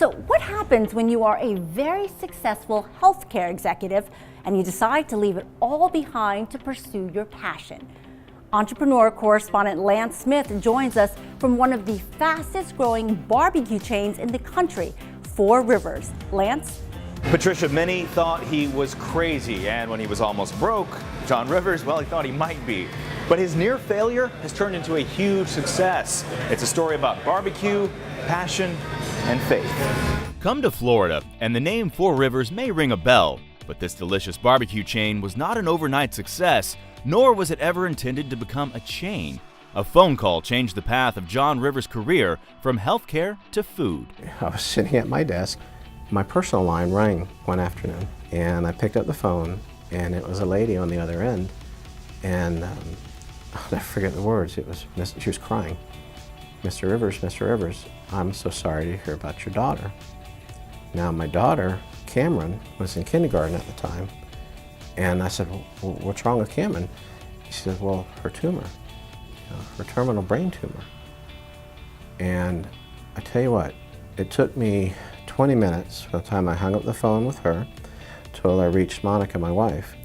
So what happens when you are a very successful healthcare executive and you decide to leave it all behind to pursue your passion? Entrepreneur correspondent Lance Smith joins us from one of the fastest growing barbecue chains in the country, 4 Rivers. Lance? Patricia, many thought he was crazy, and when he was almost broke, John Rivers, well, he thought he might be. But his near failure has turned into a huge success. It's a story about barbecue, passion, and faith. Come to Florida, and the name 4 Rivers may ring a bell, but this delicious barbecue chain was not an overnight success, nor was it ever intended to become a chain. A phone call changed the path of John Rivers' career from healthcare to food. I was sitting at my desk. My personal line rang one afternoon, and I picked up the phone, and it was a lady on the other end, and I'll never forget the words. She was crying. Mr. Rivers, I'm so sorry to hear about your daughter. Now, my daughter, Cameron, was in kindergarten at the time, and I said, well, what's wrong with Cameron? She said, well, her tumor, her terminal brain tumor. And I tell you what, it took me 20 minutes from the time I hung up the phone with her till I reached Monica, my wife.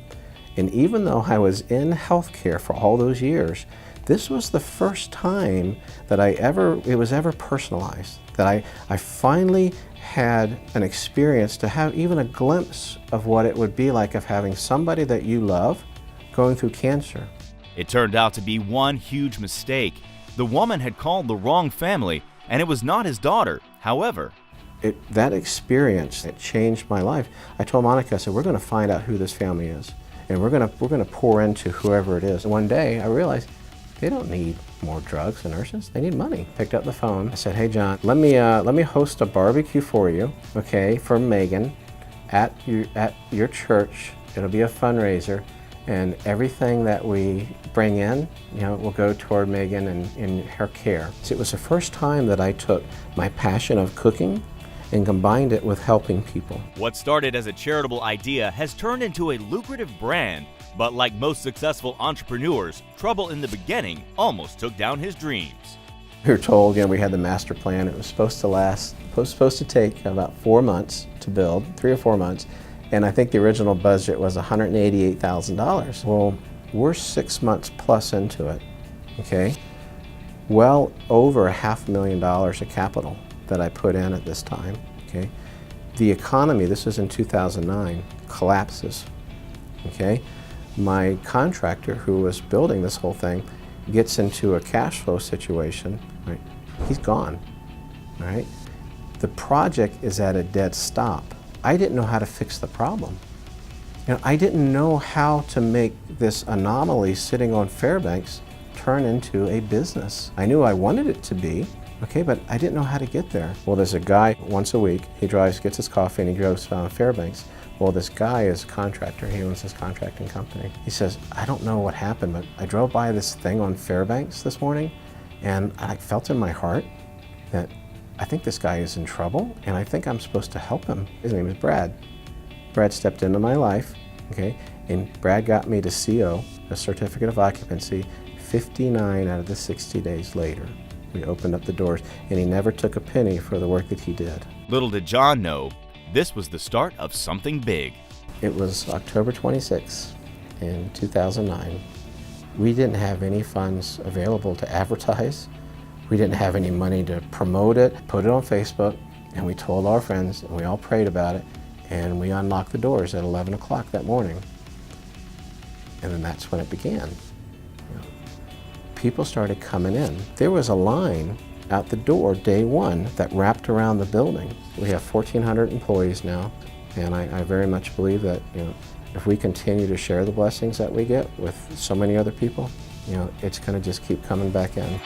And even though I was in healthcare for all those years, this was the first time that it was ever personalized, that I finally had an experience to have even a glimpse of what it would be like of having somebody that you love going through cancer. It turned out to be one huge mistake. The woman had called the wrong family, and it was not his daughter. However, that experience, it changed my life. I told Monica, I said, we're going to find out who this family is, and we're going to pour into whoever it is. And one day I realized they don't need more drugs and nurses. They need money. Picked up the phone. I said, hey John, let me host a barbecue for you, okay, for Megan at your church. It'll be a fundraiser, and everything that we bring in, will go toward Megan and her care. So it was the first time that I took my passion of cooking and combined it with helping people. What started as a charitable idea has turned into a lucrative brand, but like most successful entrepreneurs, trouble in the beginning almost took down his dreams. We were told, we had the master plan. It was supposed to take about 4 months to build, 3 or 4 months, and I think the original budget was $188,000. Well, we're 6 months plus into it, okay? Well over $500,000 of capital that I put in at this time, okay? The economy, this was in 2009, collapses, okay? My contractor who was building this whole thing gets into a cash flow situation, right? He's gone, right? The project is at a dead stop. I didn't know how to fix the problem. I didn't know how to make this anomaly sitting on Fairbanks turn into a business. I knew I wanted it to be, okay, but I didn't know how to get there. Well, there's a guy once a week, he gets his coffee and he goes down Fairbanks. Well, this guy is a contractor, he owns his contracting company. He says, I don't know what happened, but I drove by this thing on Fairbanks this morning and I felt in my heart that I think this guy is in trouble and I think I'm supposed to help him. His name is Brad. Brad stepped into my life, okay, and Brad got me to CO, a certificate of occupancy, 59 out of the 60 days later. We opened up the doors and he never took a penny for the work that he did. Little did John know, this was the start of something big. It was October 26 in 2009. We didn't have any funds available to advertise. We didn't have any money to promote it, put it on Facebook, and we told our friends and we all prayed about it, and we unlocked the doors at 11 o'clock that morning. And then that's when it began. People started coming in. There was a line out the door day one that wrapped around the building. We have 1,400 employees now, and I very much believe that if we continue to share the blessings that we get with so many other people, it's going to just keep coming back in.